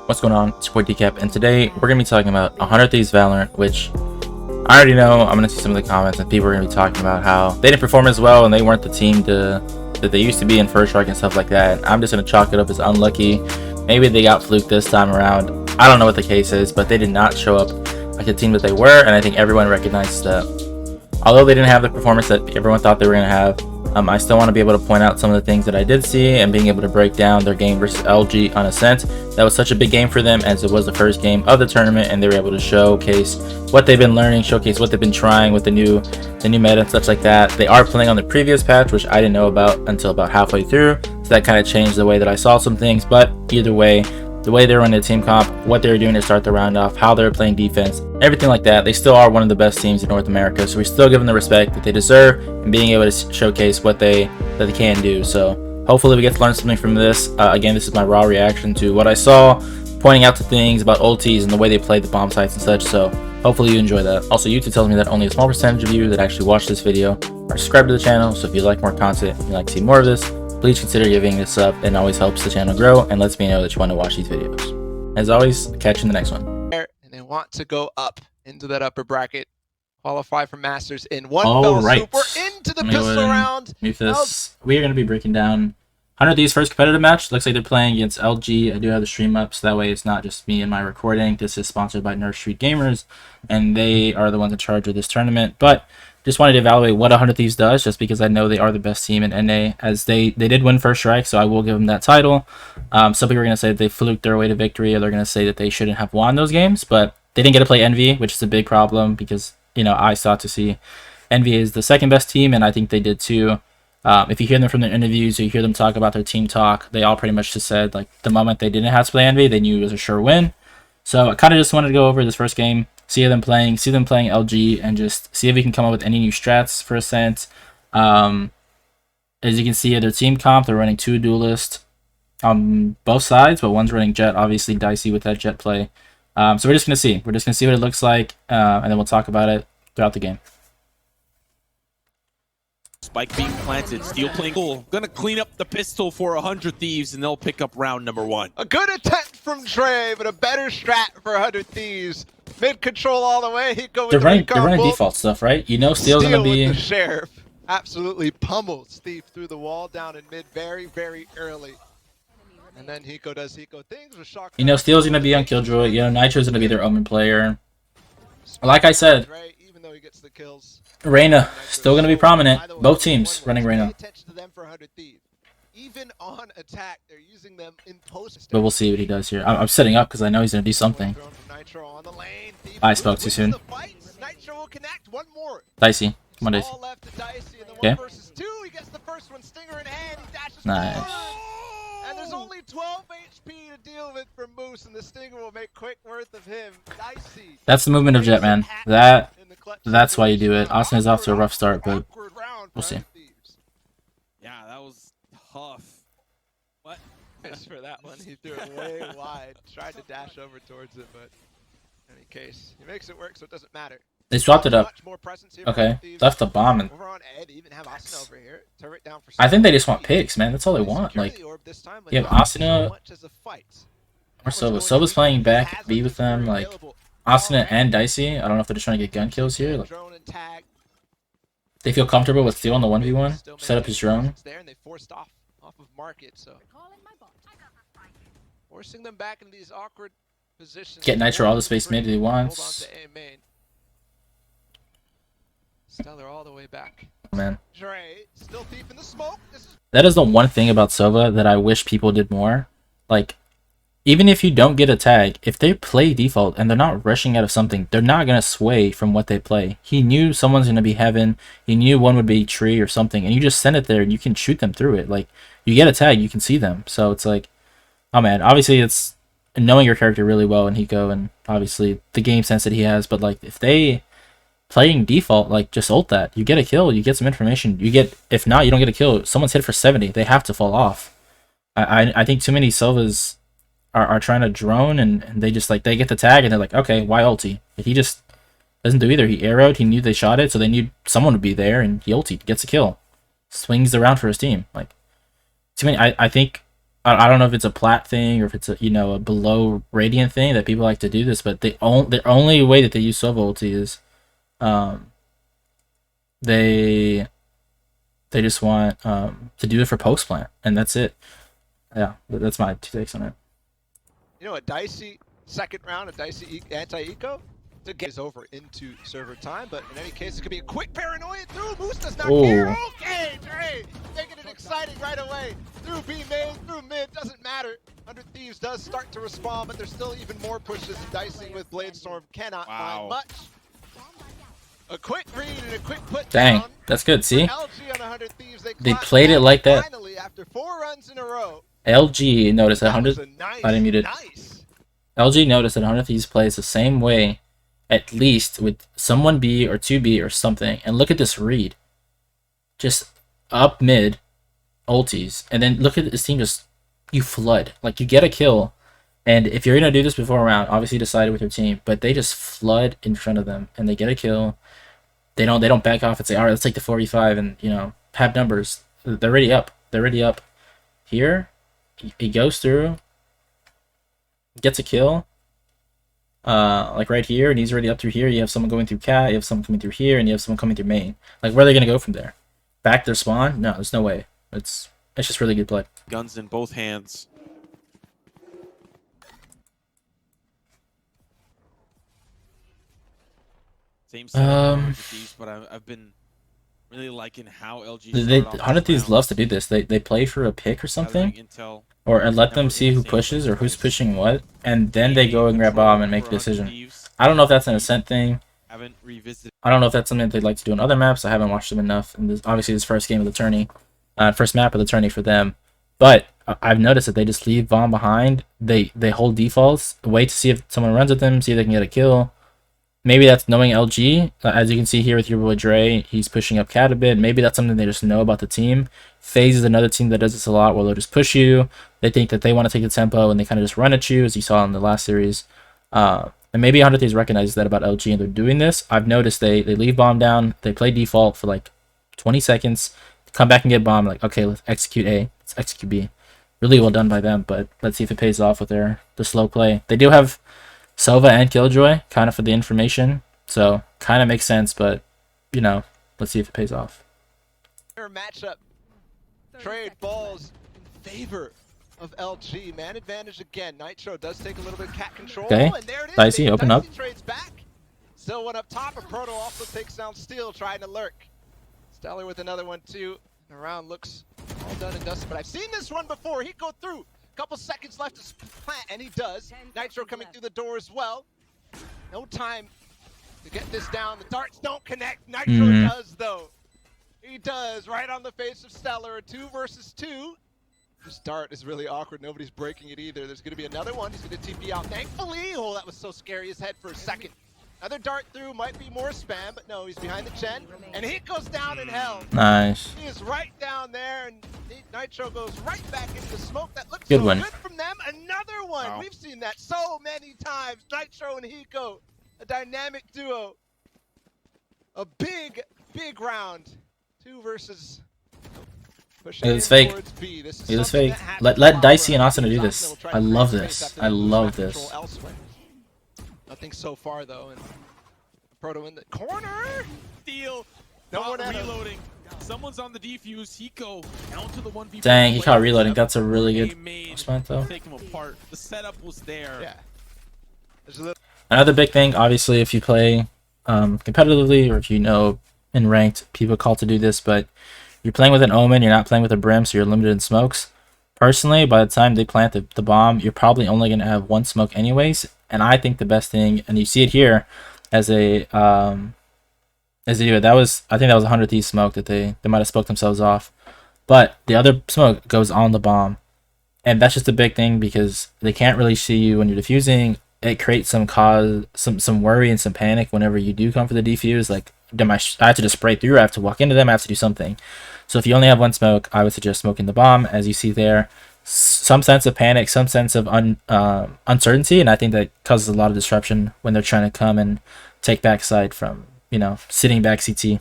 What's going on? It's your boy Decap, and today we're going to be talking about 100 Thieves Valorant, which I already know. I'm going to see some of the comments, and people are going to be talking about how they didn't perform as well, and they weren't the team that they used to be in First Strike and stuff like that. I'm just going to chalk it up as unlucky. Maybe they got fluked this time around. I don't know what the case is, but they did not show up like the team that they were, and I think everyone recognized that. Although they didn't have the performance that everyone thought they were going to have, I still want to be able to point out some of the things that I did see and being able to break down their game versus LG on Ascent. That was such a big game for them, as it was the first game of the tournament, and they were able to showcase what they've been learning, showcase what they've been trying with the new meta and such like that. They are playing on the previous patch, which I didn't know about until about halfway through, so that kind of changed the way that I saw some things. But either way, the way they were in the team comp, what they were doing to start the round off, how they were playing defense, everything like that, they still are one of the best teams in North America. So we still give them the respect that they deserve and being able to showcase what they can do. So hopefully we get to learn something from this. Again, this is my raw reaction to what I saw, pointing out the things about ultis and the way they played the bomb sites and such. So hopefully you enjoy that. Also, YouTube tells me that only a small percentage of you that actually watch this video are subscribed to the channel. So if you like more content and you like to see more of this, please consider giving this up. It always helps the channel grow and lets me know that you want to watch these videos. As always, catch you in the next one. And they want to go up into that upper bracket, qualify for Masters in one fell swoop. We're into the pistol round. Mute this. We are going to be breaking down 100 Thieves' first competitive match. Looks like they're playing against LG. I do have the stream up, so that way it's not just me and my recording. This is sponsored by Nerf Street Gamers, and they are the ones in charge of this tournament. But just wanted to evaluate what 100 Thieves does, just because I know they are the best team in NA, as they did win First Strike, so I will give them that title. Some people are going to say that they fluked their way to victory, or they're going to say that they shouldn't have won those games, but they didn't get to play Envy, which is a big problem, because, you know, I sought to see Envy is the second best team, and I think they did too. If you hear them from their interviews, or you hear them talk about their team talk, they all pretty much just said, like, the moment they didn't have to play Envy, they knew it was a sure win. So I kind of just wanted to go over this first game, see them playing LG, and just see if we can come up with any new strats for Ascent. As you can see, their team comp, they're running two duelists on both sides, but one's running Jet, obviously dicey with that Jet play. So we're just going to see. We're just going to see what it looks like, and then we'll talk about it throughout the game. Spike being planted, Steel playing cool. Gonna clean up the pistol for 100 Thieves, and they'll pick up round number 1. A good attempt from Trey, but a better strat for 100 Thieves. Mid control all the way. He goes. They're running default stuff, right? You know, Steel's gonna be. With the Sheriff absolutely pummels Thief through the wall down in mid very, very early. And then Hiko does Hiko things with shock. You know, Steel's gonna be on Killjoy. You know, Nitro's gonna be their Omen player. Like I said, even though he gets the kills, Reyna still gonna be prominent. Both teams running Reyna. Even on attack, they're using them in post. But we'll see what he does here. I'm setting up because I know he's gonna do something. I spoke too soon. Dicey. Come on, Dicey. Okay. Nice. And there's only 12 HP to deal with for Moose, and the Stinger will make quick worth of him. Dicey. That's the movement of Jet, man. That's why you do it. Austin is off to a rough start, but we'll see. Yeah, that was tough. What? Just for that one, he threw it way wide. Tried to dash over towards it, but in any case, he makes it work, so it doesn't matter. They swapped it up. Okay, left the bomb, and I think they just want picks, man. That's all they want. Like, you have Asuna or Sova. Sova's playing back B with them. Like, Asuna and Dicey. I don't know if they're just trying to get gun kills here. Like, they feel comfortable with Steel on the 1v1. Set up his drone. Forcing them back into these awkward positions. Get Nitro all the space mid that he wants. Stellar all the way back. Man. Still Thief in the smoke. That is the one thing about Sova that I wish people did more. Like, even if you don't get a tag, if they play default and they're not rushing out of something, they're not going to sway from what they play. He knew someone's going to be Heaven. He knew one would be Tree or something, and you just send it there and you can shoot them through it. Like, you get a tag, you can see them. So it's like, oh man, obviously it's knowing your character really well in Hiko, and obviously the game sense that he has, but like, if they playing default, like, just ult that. You get a kill, you get some information. You get, if not, you don't get a kill. Someone's hit for 70. They have to fall off. I think too many Sovas are trying to drone, and they just, like, they get the tag, and they're like, okay, why ulti? But he just doesn't do either. He arrowed, he knew they shot it, so they knew someone would be there, and he ulti, gets a kill. Swings around for his team. Like, too many, I think I don't know if it's a plat thing or if it's a, you know, a below radiant thing that people like to do this, but the only way that they use Sova ulti is they just want to do it for post plant, and that's it. Yeah, that's my 2 takes on it. You know, a dicey second round, a dicey anti-eco to get is over into server time, but in any case, it could be a quick paranoia through. Moose does not care. Okay, Dre, making it exciting right away. Through B main, through mid, doesn't matter. 100 Thieves does start to respond, but there's still even more pushes. Dicey with Bladestorm cannot find much. A quick read and a quick put Dang, down. that's good. See, LG on 100 Thieves, they played it like that. Finally, after 4 runs in a row. LG noticed that 100. Nice, I didn't mute it. nice. LG noticed that 100 Thieves plays the same way, at least with someone B or 2B or something. And look at this read. Just up mid, ultis. And then look at this team just, you flood. Like, you get a kill. And if you're going to do this before a round, obviously decide it with your team. But they just flood in front of them. And they get a kill. They don't back off and say, all right, let's take the 4v5 and, you know, have numbers. They're already up. They're already up. Here, he goes through. Gets a kill, like right here, and he's already up through here. You have someone going through cat, you have someone coming through here, and you have someone coming through main. Like, where are they gonna go from there? Back their spawn? No, there's no way. It's just really good play. Guns in both hands. Same setup for Thieves, but I've been really liking how LG. 100 Thieves loves to do this. They play for a pick or something, or let them see who pushes or who's pushing what, and then they go and grab bomb and make a decision. I don't know if that's an Ascent thing. I don't know if that's something that they'd like to do in other maps. I haven't watched them enough. And obviously, this first game of the tourney, first map of the tourney for them. But I've noticed that they just leave bomb behind. They hold defaults, wait to see if someone runs at them, see if they can get a kill. Maybe that's knowing LG. As you can see here with your boy Dre, he's pushing up cat a bit. Maybe that's something they just know about the team. FaZe is another team that does this a lot, where they'll just push you. They think that they want to take the tempo, and they kind of just run at you, as you saw in the last series. And maybe 100 Thieves recognizes that about LG, and they're doing this. I've noticed they leave bomb down. They play default for like 20 seconds. Come back and get bomb. Like, okay, let's execute A. Let's execute B. Really well done by them, but let's see if it pays off with their slow play. They do have Sova and Killjoy, kind of for the information, so kind of makes sense, but, you know, let's see if it pays off. Matchup. Trade balls in favor of LG. Man advantage again. Nitro does take a little bit of cat control. Okay, and there it is. Dicey, open up. Trades back. Still one up top, and Proto also takes down Steel, trying to lurk. Stellar with another one, too. The round looks all done and dusted, but I've seen this one before. He'd go through. Couple seconds left to plant, and he does. Nitro coming through the door as well. No time to get this down. The darts don't connect. Nitro does, though. He does, right on the face of Stellar. 2 versus 2. This dart is really awkward. Nobody's breaking it either. There's going to be another one. He's going to TP out, thankfully. Oh, that was so scary. His head for a second. Another dart through, might be more spam, but no, he's behind the Chen. And he goes down in hell. Nice. He is right down there, and Nitro goes right back into the smoke. That looks good so one. Good from them. Another one. Wow. We've seen that so many times. Nitro and Hiko, a dynamic duo. A big, big round. 2 versus. It was fake. It was fake. Let Dicey and Asuna do this. I love this. I love this. Nothing so far though, and Proto in the corner. Steal. No one reloading. Someone's on the defuse. Hiko down to the 1v. Dang, he caught reloading. That's a really good spot though. Take him apart. The setup was there. Yeah. Another big thing, obviously, if you play competitively or if you know in ranked, people call to do this, but you're playing with an Omen, you're not playing with a Brim, so you're limited in smokes. Personally, by the time they plant the bomb, you're probably only going to have 1 smoke anyways. And I think the best thing, and you see it here as a that was, I think that was 100 Thieves smoke that they might have smoked themselves off. But the other smoke goes on the bomb. And that's just a big thing because they can't really see you when you're defusing. It creates some worry and some panic whenever you do come for the defuse. Like, I have to just spray through, I have to walk into them, I have to do something. So if you only have 1 smoke, I would suggest smoking the bomb, as you see there. Some sense of panic, some sense of uncertainty, and I think that causes a lot of disruption when they're trying to come and take backside from, you know, sitting back CT.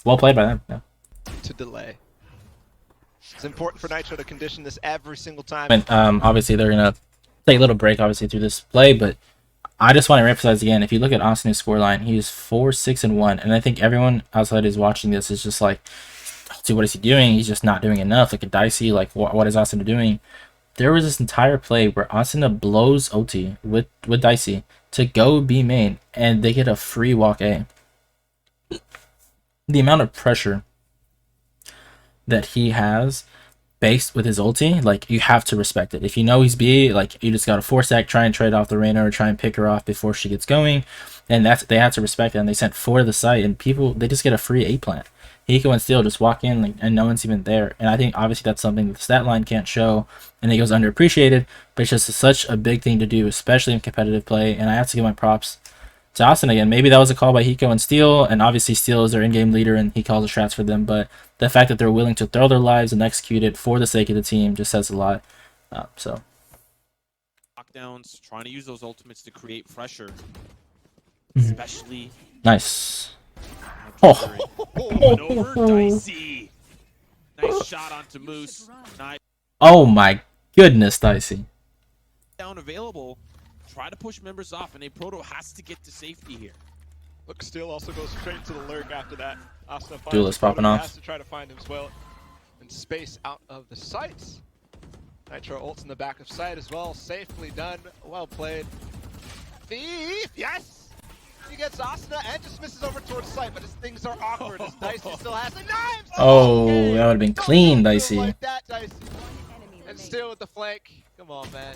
Well played by them. Yeah. To delay. It's important for Nitro to condition this every single time. And obviously they're gonna take a little break obviously through this play, but I just want to emphasize again, if you look at Austin's scoreline, he is 4-6-1, and I think everyone outside is watching this is just like, dude, what is he doing? He's just not doing enough. Like a Dicey, like what is Austin doing? There was this entire play where Austin blows OT with Dicey to go B main, and they get a free walk A. The amount of pressure that he has based with his ulti, like, you have to respect it. If you know he's B, like, you just gotta force act, try and trade off the Reyna or try and pick her off before she gets going, and they have to respect it. And they sent 4 to the site, and people, they just get a free A plant. Hiko and Steel just walk in, like, and no one's even there. And I think obviously that's something that the stat line can't show, and it goes underappreciated, but it's just such a big thing to do, especially in competitive play. And I have to give my props to Austin again. Maybe that was a call by Hiko and Steel, and obviously Steel is their in-game leader and he calls the shots for them, but the fact that they're willing to throw their lives and execute it for the sake of the team just says a lot. So Lockdowns, trying to use those ultimates to create pressure, especially nice. over Dicey. Nice shot onto Moose. Nice Oh my goodness, Dicey. down available. Try to push members off, and a Proto has to get to safety here. Look, Steel also goes straight to the lurk after that. Asuna finds Duelist Proto, popping off. has to try to find him as well. And space out of the sights. Nitro ults in the back of sight as well. Safely done. Well played. Thief! Yes! He gets Asuna and just misses over towards sight, but his things are awkward as Dicey still has the knives! Oh, that would have been clean, Dicey. Like that, Dicey. And still with the flank. Come on, man.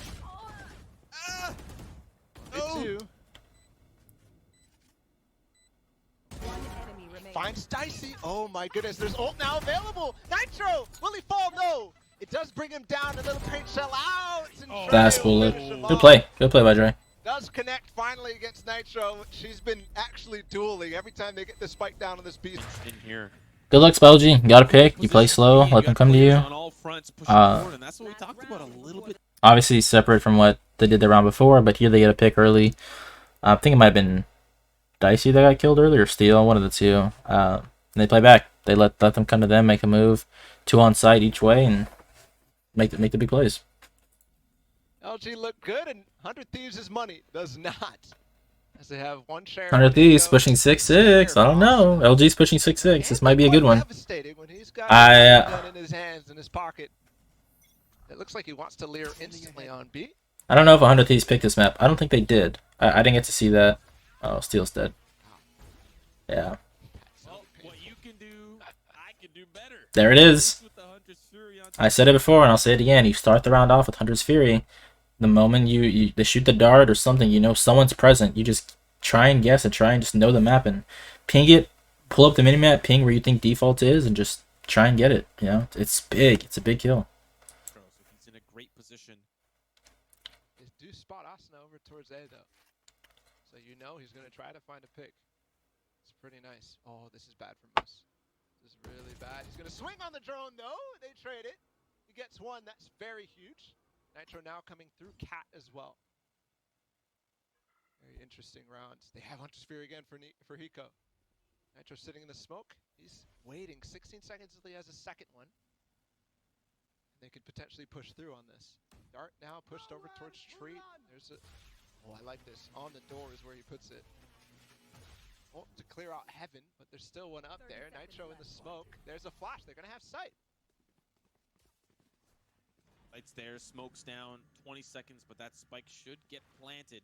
Two. Finds Dicey. Oh my goodness, there's ult now available. Nitro! Will he fall? No! It does bring him down. A little paint shell out. That's cool. Good play. Good play by Dre. Does connect finally against Nitro. She's been actually dueling every time they get the spike down on this beast. In here. Good luck, Spelgy. You gotta pick. You play slow. Let them come to you. On all fronts, pushing forward, and that's what we talked about a little bit. Obviously separate from what they did the round before, but here they get a pick early. I think it might have been Dicey that got killed earlier, or Steel, one of the two. And they play back. They let them come to them, make a move, 2 on site each way, and make the big plays. LG looked good, and 100 Thieves' money does not. As they have one share. 100 Thieves pushing 6-6. I don't know. LG's pushing 6-6. This might be a good one. When he's got a gun in his hands, in his pocket. It looks like he wants to leer instantly on B. I don't know if 100 Thieves picked this map. I don't think they did. I didn't get to see that. Oh, Steel's dead. Yeah. Well, what you can do, I can do better. There it is. I said it before and I'll say it again. You start the round off with Hunter's Fury. The moment they shoot the dart or something, you know someone's present. You just try and guess and try and just know the map and ping it. Pull up the minimap, ping where you think default is, and just try and get it. You know, it's big. It's a big kill. So he's in a great position. They do spot Asuna over towards A though, so you know he's gonna try to find a pick. It's pretty nice. Oh, this is bad for Moose. This is really bad. He's gonna swing on the drone though. They trade it. He gets one. That's very huge. Nitro now coming through Cat as well. Very interesting rounds. They have Hunter's Fury again for Hiko. Nitro sitting in the smoke. He's waiting 16 seconds until he has a second one. They could potentially push through on this. Dart now pushed over towards tree. There's a... Oh, I like this. On the door is where he puts it. Oh, to clear out heaven, but there's still one up there. Nitro in the smoke. There's a flash. They're going to have sight. Lights there, smokes down, 20 seconds, but that spike should get planted.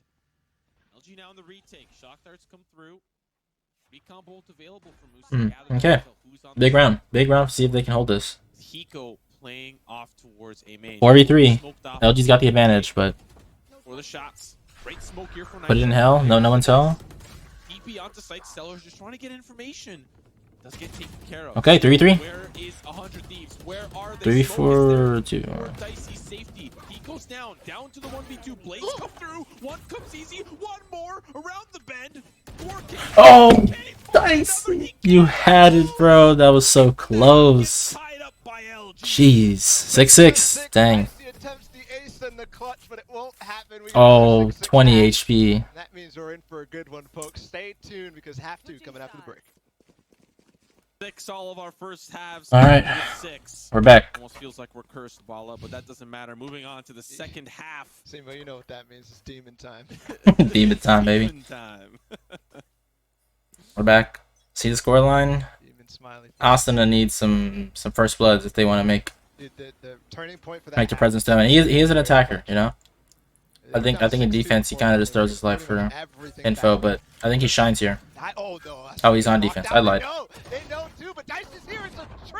LG now in the retake. Shock darts come through. Recon bolt available for Moose. Okay. Big round. Big round to see if they can hold this. Hiko playing off towards a main. 4v3. LG's got the advantage, but... For the shots. Great smoke here for Put it in hell. No one's hell. TP onto site. Sellers just trying to get information. Does get taken care of. Okay, 3v3. Where is 100 Thieves? Where are they? 3-4-2. Dicey safety. He goes down to the 1v2. Blades come through. One comes easy. One more around the bend. Oh, Dicey. You had it, bro. That was so close. Jeez. 6-6. Dang. Oh, 20 HP. That means we're in for a good one, folks. Stay tuned because have to coming after the break. 6 all of our first halves. All right. With 6. We're back. Almost feels like we're cursed ball up, but that doesn't matter. Moving on to the second half. Simo, you know what that means. It's demon time. Demon time, baby. Demon time. We're back. See the scoreline? Demon smiley. Austin needs some first bloods if they want to make Dude, the turning point for that their presence known. And he is an attacker, you know. I think in defense he kind of just throws his life for info, but I think he shines here. Oh, he's on defense. I lied.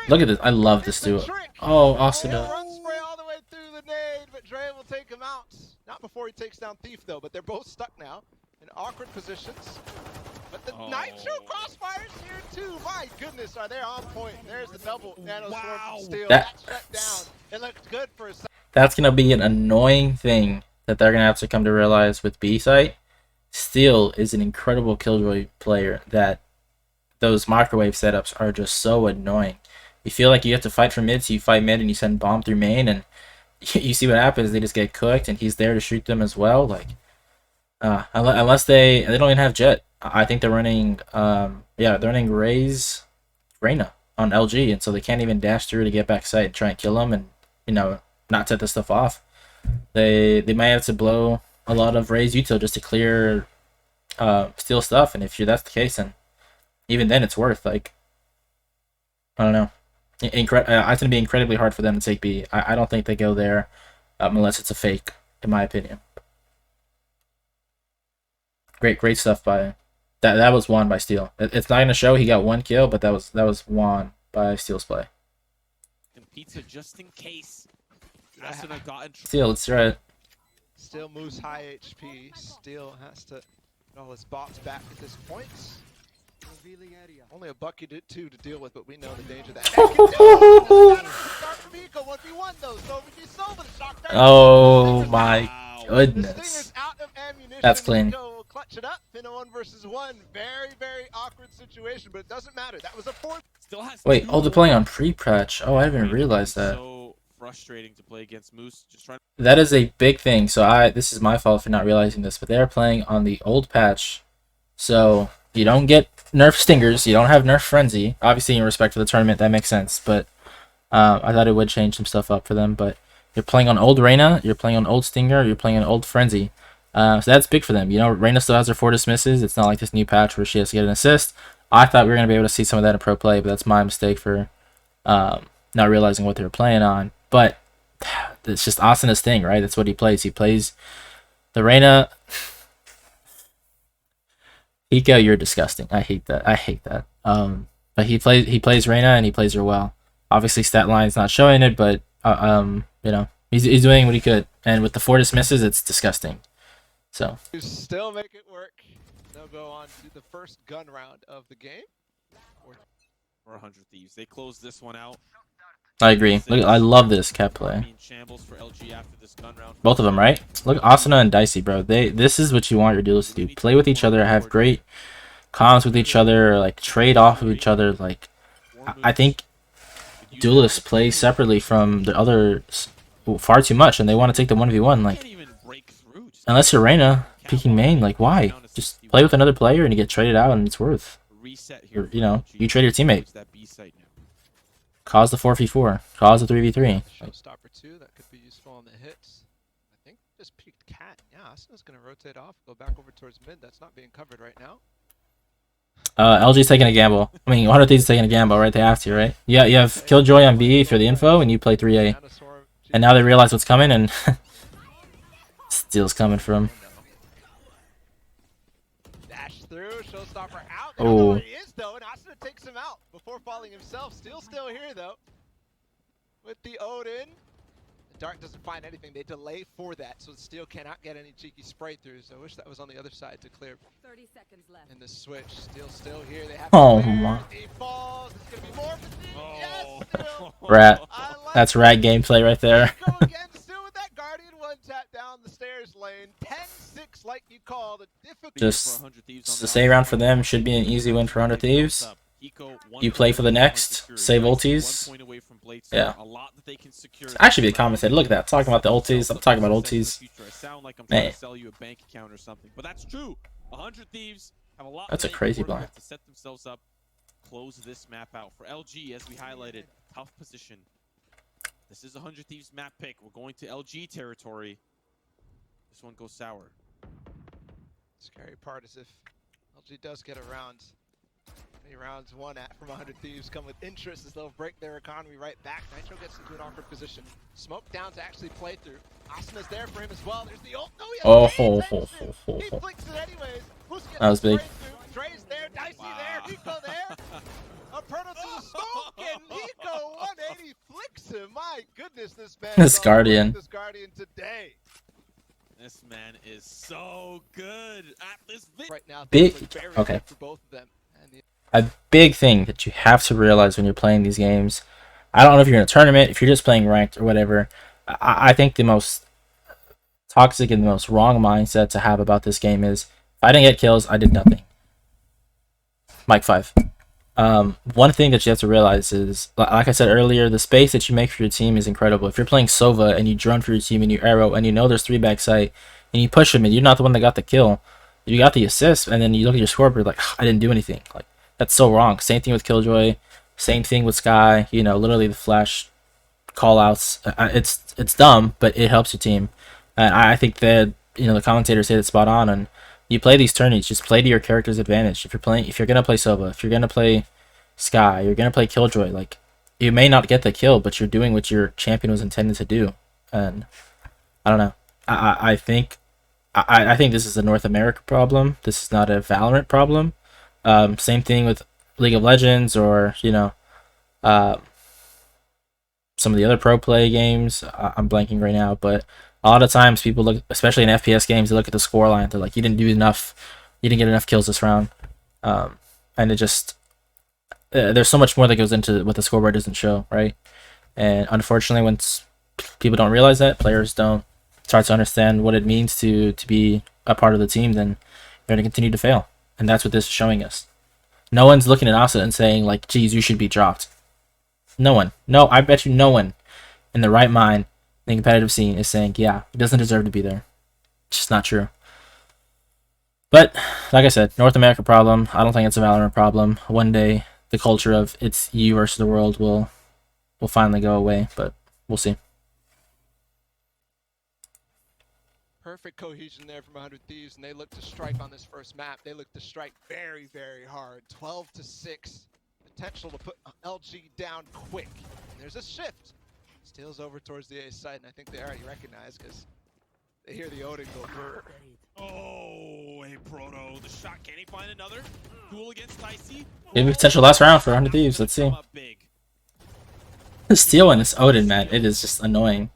Look at this. I love this dude. Oh, Austin. Run spray all the way through the nade, but Dre will take him out. Not before he takes down Thief though, but they're both stuck now in awkward positions. But the Nitro crossfires here too. My goodness, are they on point? There's the double nano sword from Steel. That shut down. It looked good for a second. That's gonna be an annoying thing that they're gonna have to come to realize with B site. Steel is an incredible killjoy player that those microwave setups are just so annoying. You feel like you have to fight for mid, so you fight mid and you send bomb through main, and you see what happens. They just get cooked, and he's there to shoot them as well. Like, unless they don't even have jet. I think they're running they're running Reyna on LG, and so they can't even dash through to get back side and try and kill them, and not set this stuff off. They might have to blow a lot of Ray's util just to clear Steel stuff, and if that's the case, then even then it's worth, like, I don't know. It's going to be incredibly hard for them to take B. I don't think they go there unless it's a fake, in my opinion. Great stuff by that was won by Steel. It's not going to show he got 1 kill, but that was won by Steel's play. And pizza just in case. Steel, let's try it. Steel moves high HP. Steel has to get all his bots back at this point. Only a bucket did 2 to deal with, but we know the danger that. Oh my goodness. That's clean. Clutch it up in a 1v1. Very awkward situation, but it doesn't matter. That was a 4. Wait, they're playing on pre-patch. Oh, I didn't even realize that. So frustrating to play against Moose. That is a big thing. So this is my fault for not realizing this, but they're playing on the old patch. So you don't get nerf stingers, you don't have nerf frenzy. Obviously, in respect for the tournament, that makes sense. But I thought it would change some stuff up for them. But you're playing on old Reyna, you're playing on old Stinger, you're playing on old Frenzy. So that's big for them. Reyna still has her 4 dismisses. It's not like this new patch where she has to get an assist. I thought we were going to be able to see some of that in pro play, but that's my mistake for not realizing what they were playing on. But it's just Asana's thing, right? That's what he plays. He plays the Reyna. Hiko, you're disgusting. I hate that. But he plays Reyna and he plays her well. Obviously, stat line's not showing it, but he's doing what he could. And with the 4 dismisses, it's disgusting. So still make it work. They'll go on to the first gun round of the game. Or 100 Thieves. They close this one out. I agree. Look, I love this Cap play. Both of them, right? Look, Asuna and Dicey, bro. This is what you want your duelists to do. Play with each other, have great comms with each other, like trade off of each other. Like, I think duelists play separately from the others far too much, and they want to take the 1v1. Like, unless you're Reyna peeking main, like, why? Just play with another player and you get traded out, and it's worth. You trade your teammate. Cause the 4v4. Cause the 3v3. Showstopper 2, that could be useful on the hits. I think just peeked Cat. Yeah, Asuna's going to rotate off, go back over towards mid. That's not being covered right now. LG's taking a gamble. I mean, 100 Thieves is taking a gamble, right? They have to, right? Yeah, you have Killjoy on B for the info, and you play 3A. And now they realize what's coming, and Steel's coming from. Dash through, Showstopper out. They don't know where he is, though, and Asuna takes him out before falling himself. Still here, though, with the Odin. The Dark doesn't find anything. They delay for that, so Steel cannot get any cheeky spray throughs. I wish that was on the other side to clear. 30 seconds left. In the switch, still here. They have oh my! He falls. It's gonna be more for Yes, Steel. Rat. That's rat gameplay right there. Go again, Steel with that Guardian one tap down the stairs lane. 10-6, like you call the difficult. Just the save round for them should be an easy win for 100 Thieves. You play for the next, save ultis. Yeah. I should be commentating. Look at that. Talking about the ultis. I'm talking about ultis. Man. That's a crazy blind. close this map out. For LG, as we highlighted, tough position. This is a 100 Thieves map pick. We're going to LG territory. This one goes sour. Scary part is if LG does get around. Many rounds won from 100 Thieves come with interest as they'll break their economy right back. Nitro gets into an awkward position. Smoke down to actually play through. Asuna's there for him as well. There's the ult. No, he flicks it anyways. Who's getting that was big. Dre's there, Dicey there, Nico there. A Proto through the smoke, and Nico 180 flicks him. My goodness, this man This Guardian. This Guardian today. This man is so good at this video. Right now, Big. very Okay. good for both of them. And the A big thing that you have to realize when you're playing these games, I don't know if you're in a tournament, if you're just playing ranked or whatever, I think the most toxic and the most wrong mindset to have about this game is, if I didn't get kills, I did nothing. Mike 5. One thing that you have to realize is, like I said earlier, the space that you make for your team is incredible. If you're playing Sova and you drone for your team and you arrow and you know there's 3 backside and you push them and you're not the one that got the kill, you got the assist, and then you look at your scoreboard like, I didn't do anything. Like, that's so wrong. Same thing with Killjoy, same thing with Sky. You know, literally the flash call-outs. It's dumb, but it helps your team. And I think that, you know, the commentators say it's spot on. And you play these tourneys, just play to your character's advantage. If you're gonna play Sova, if you're gonna play Sky, you're gonna play Killjoy. Like, you may not get the kill, but you're doing what your champion was intended to do. And I don't know. I think this is a North America problem. This is not a Valorant problem. Same thing with League of Legends, or, you know, some of the other pro play games. I'm blanking right now, but a lot of times people look, especially in FPS games, they look at the scoreline. They're like, you didn't do enough. You didn't get enough kills this round. And it just, there's so much more that goes into what the scoreboard doesn't show, right? And unfortunately, when people don't realize that, players don't start to understand what it means to be a part of the team, then they're going to continue to fail. And that's what this is showing us. No one's looking at Asa and saying, like, geez, you should be dropped. No one. No, I bet you no one in the right mind in the competitive scene is saying, yeah, he doesn't deserve to be there. It's just not true. But, like I said, North America problem. I don't think it's a Valorant problem. One day, the culture of it's you versus the world will finally go away, but we'll see. perfect cohesion there from 100 Thieves, and they look to strike on this first map. They look to strike very, very hard. 12-6. Potential to put LG down quick. And there's a shift. Steals over towards the A side, and I think they already recognize because they hear the Odin go brr. Oh, hey Proto, the shot. Can he find another? Duel against Dicey. Maybe potential last round for 100 Thieves. Let's see. Stealing this Odin, man, it is just annoying.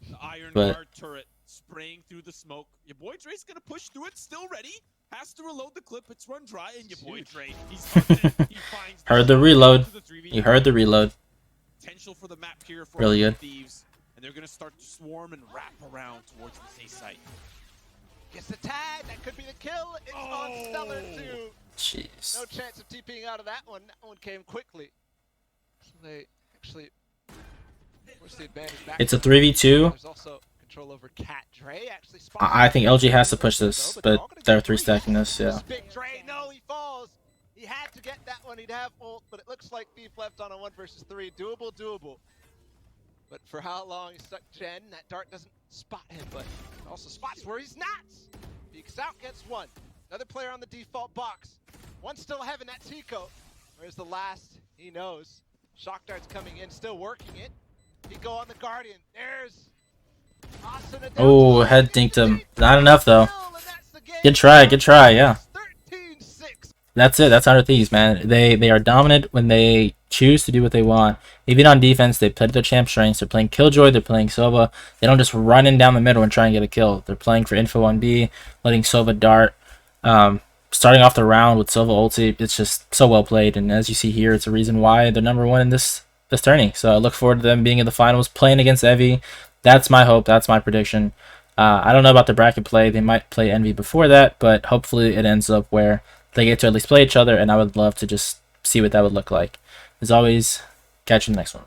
The Iron But Guard turret spraying through the smoke. Your boy Dre's gonna push through it. Still ready. Has to reload the clip. It's run dry, and your boy Dre, he's confident. He finds heard the reload. to the 3v. You heard the reload. Potential for the map here for Really good. Thieves, and they're gonna start to swarm and wrap around towards the A site. Gets the tag. That could be the kill. It's on Stellar too. Jeez. No chance of TPing out of that one. That one came quickly. So they actually force the advantage back. It's a 3v2. There's also control over Cat. Dre actually spots I think LG has to push this, but they're 3-stacking this, yeah. Big Dre, no, he falls. He had to get that one. He'd have ult, but it looks like Thief left on a 1 versus 3. Doable. But for how long he stuck Jen, that dart doesn't spot him, but also spots where he's not. Peeks out, gets one. Another player on the default box. One still heaven, that's Hiko. Where's the last? He knows. Shock dart's coming in, still working it. Hiko on the Guardian. There's Asuna down. Oh, head dinked him. Not enough, though. And that's the game. Good try, yeah. 13-6. That's it. That's 100 Thieves, man. They are dominant when they choose to do what they want. Even on defense, they play to their champ strengths. They're playing Killjoy. They're playing Sova. They don't just run in down the middle and try and get a kill. They're playing for info on B, letting Sova dart. Starting off the round with Sova ulti, it's just so well played. And as you see here, it's a reason why they're #1 in this tourney. So I look forward to them being in the finals, playing against Evi. That's my hope. That's my prediction. I don't know about the bracket play. They might play Envy before that, but hopefully it ends up where they get to at least play each other, and I would love to just see what that would look like. As always, catch you in the next one.